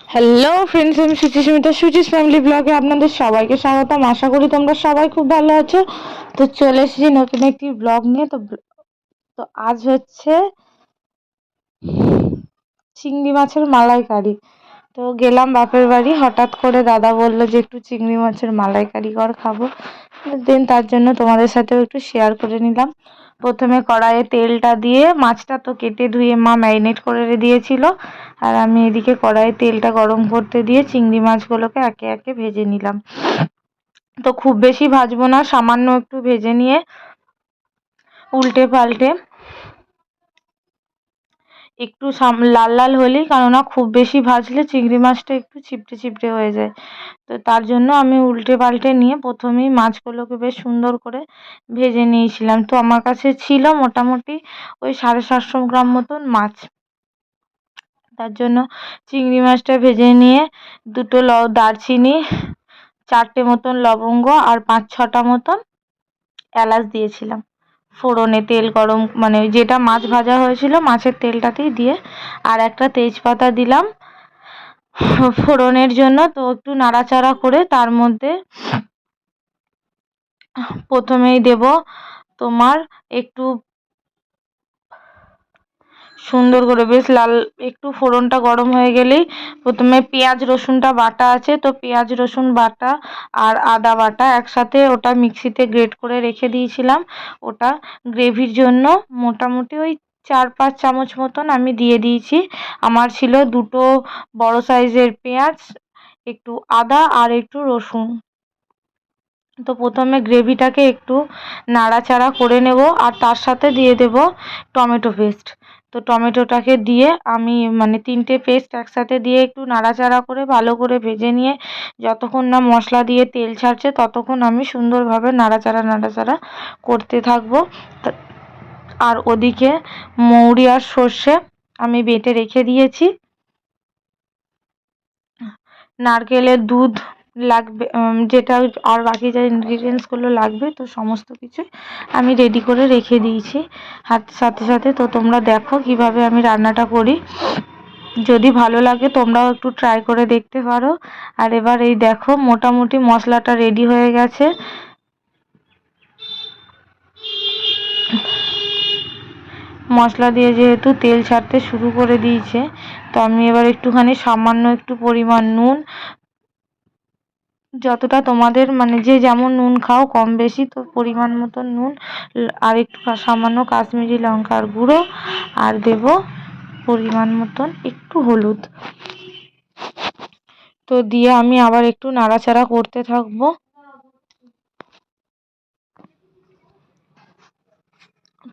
Hello friends, আমি Suchismita Suchi's family ব্লগে আপনাদের সবাইকে স্বাগতম। আশা করি তোমরা সবাই খুব ভালো আছো। তো চলে এসেছি নতুন একটি ব্লগ নিয়ে। তো আজ হচ্ছে চিংড়ি মাছের মালাইকারি। তো গেলাম বাপের বাড়ি, হঠাৎ করে দাদা বললো যে একটু চিংড়ি মাছের মালাইকারি কর, খাবো। দেন তার জন্য তোমাদের সাথেও একটু শেয়ার করে নিলাম। প্রথমে কড়াইয়ে তেলটা দিয়ে, মাছটা তো কেটে ধুয়ে মা ম্যারিনেট করে দিয়েছিল, আর আমি এদিকে কড়াইয়ে তেলটা গরম করতে দিয়ে চিংড়ি মাছগুলোকে একে একে ভেজে নিলাম। তো খুব বেশি ভাজবো না, সামান্য একটু ভেজে নিয়ে উল্টে পাল্টে একটু লাল লাল হলেই, কেননা খুব বেশি ভাজলে চিংড়ি মাছটা একটু চিপটে চিপটে হয়ে যায়। তো তার জন্য আমি উল্টে পাল্টে নিয়ে প্রথমেই মাছগুলোকে বেশ সুন্দর করে ভেজে নিয়েছিলাম। তো আমার কাছে ছিল মোটামুটি ওই 750 গ্রাম মতন মাছ। তার জন্য চিংড়ি মাছটা ভেজে নিয়ে দুটো দারচিনি, 4টে মতন লবঙ্গ আর 5-6টা মতন এলাচ দিয়েছিলাম ফোড়নে। তেল গরম মানে যেটা মাছ ভাজা হয়েছিল মাছের তেলটাতেই দিয়ে, আর একটা তেজপাতা দিলাম ফোড়নের জন্য। তো একটু নাড়াচাড়া করে তার মধ্যে প্রথমেই দেব তোমার একটু সুন্দর করে বেশ লাল, একটু ফোড়নটা গরম হয়ে গেলেই প্রথমে পেঁয়াজ রসুনটা বাটা আছে, তো পেঁয়াজ রসুন বাটা আর আদা বাটা একসাথে ওটা মিক্সিতে গ্রেট করে রেখে দিয়েছিলাম। ওটা গ্রেভির জন্য মোটামুটি ওই 4-5 চামচ মতন আমি দিয়ে দিয়েছি। আমার ছিল দুটো বড় সাইজের পেঁয়াজ, একটু আদা আর একটু রসুন। তো প্রথমে গ্রেভিটাকে একটু নাড়াচাড়া করে নেব, আর তার সাথে দিয়ে দেব টমেটো পেস্ট। তো টমেটোটাকে দিয়ে আমি মানে 3টে পেস্ট একসাথে দিয়ে একটু নাড়াচাড়া করে ভালো করে ভেজে নিয়ে, যতক্ষণ না মশলা দিয়ে তেল ছাড়ছে ততক্ষণ আমি সুন্দরভাবে নাড়াচাড়া করতে থাকবো। আর ওদিকে মৌরি আর সর্ষে আমি বেটে রেখে দিয়েছি। নারকেলের দুধ লাগবে, যেটা আর বাকি যা ইনগ্রিডিয়েন্টসগুলো লাগবে, তো সমস্ত কিছুই আমি রেডি করে রেখে দিয়েছি সাথে সাথে। তো তোমরা দেখো কিভাবে আমি রান্নাটা করি, যদি ভালো লাগে তোমরাও একটু ট্রাই করে দেখতে পারো। আর এবার এই দেখো মোটামুটি মশলাটা রেডি হয়ে গেছে। মশলা দিয়ে যেহেতু তেল ছাড়তে শুরু করে দিয়েছে, তো আমি এবার একটুখানি সামান্য একটু পরিমাণ নুন, যতটা তোমাদের মানে যে যেমন নুন খাও কম বেশি, তো পরিমাণ মতন নুন, আর একটু সামান্য কাশ্মীরি লঙ্কার গুঁড়ো, আর দেব পরিমাণ মতন একটু হলুদ। তো দিয়ে আমি আবার একটু নাড়াচাড়া করতে থাকবো।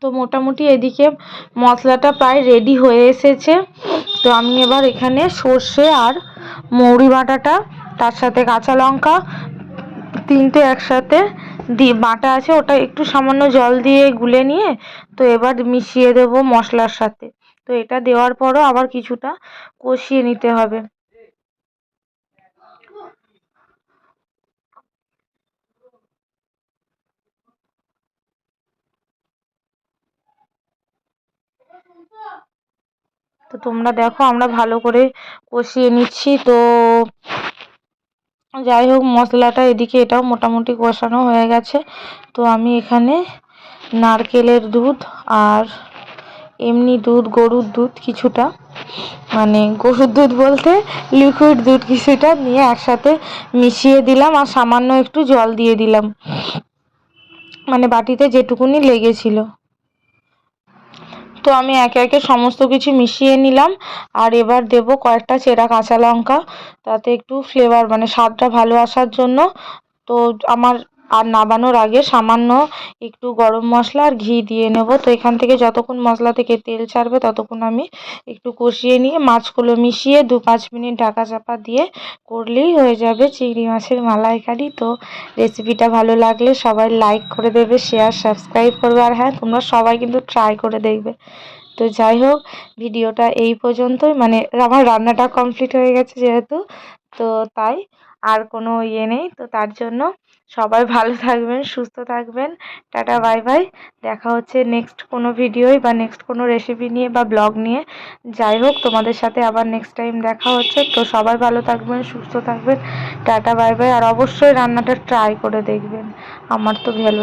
তো মোটামুটি এদিকে মশলাটা প্রায় রেডি হয়ে এসেছে। তো আমি এবার এখানে সর্ষে আর মৌরি বাটাটা, তার সাথে কাঁচা লঙ্কা 3টে একসাথে দিয়ে বাটা আছে, ওটা একটু সামান্য জল দিয়ে গুলে নিয়ে তো এবার মিশিয়ে দেব মশলার সাথে। তো এটা দেওয়ার পরও আবার কিছুটা কষিয়ে নিতে হবে। তো তোমরা দেখো আমরা ভালো করে কষিয়ে নিচ্ছি। তো যাই হোক, মশলাটা এদিকে এটাও মোটামুটি কষানো হয়ে গেছে। তো আমি এখানে নারকেলের দুধ আর এমনি দুধ, গরুর দুধ কিছুটা, মানে গরুর দুধ বলতে লিকুইড দুধ কিছুটা নিয়ে একসাথে মিশিয়ে দিলাম, আর সামান্য একটু জল দিয়ে দিলাম, মানে বাটিতে যেটুকুনি লেগেছিল। তো আমি একে একে সমস্ত কিছু মিশিয়ে নিলাম, আর এবার দেব কয়েকটা চেরা কাঁচা লঙ্কা, তাতে একটু ফ্লেভার মানে স্বাদটা ভালো আসার জন্য। তো আমার আর নামানোর আগে সামান্য একটু গরম মশলা আর ঘি দিয়ে নেব। তো এখান থেকে যতক্ষণ মশলা থেকে তেল ছাড়বে ততক্ষণ আমি একটু কষিয়ে নিয়ে মাছগুলো মিশিয়ে 2-5 মিনিট ঢাকা চাপা দিয়ে করলেই হয়ে যাবে চিংড়ি মাছের মালাইকারি। তো রেসিপিটা ভালো লাগলে সবাই লাইক করে দেবে, শেয়ার সাবস্ক্রাইব করবে, আর হ্যাঁ তোমরা সবাই কিন্তু ট্রাই করে দেখবে। তো যাই হোক, ভিডিওটা এই পর্যন্তই, মানে আমার রান্নাটা কমপ্লিট হয়ে গেছে যেহেতু, তো তাই আর কোনো ইয়ে নেই। তো তার জন্য সবাই ভালো থাকবেন, সুস্থ থাকবেন। Tata bye bye. দেখা হচ্ছে নেক্সট কোনো ভিডিওয় বা নেক্সট কোনো রেসিপি নিয়ে বা ব্লগ নিয়ে। যাই হোক, তোমাদের সাথে আবার নেক্সট টাইম দেখা হচ্ছে। তো সবাই ভালো থাকবেন, সুস্থ থাকবেন। Tata bye bye. আর অবশ্যই রান্নাটা ট্রাই করে দেখবেন, আমার তো ভালো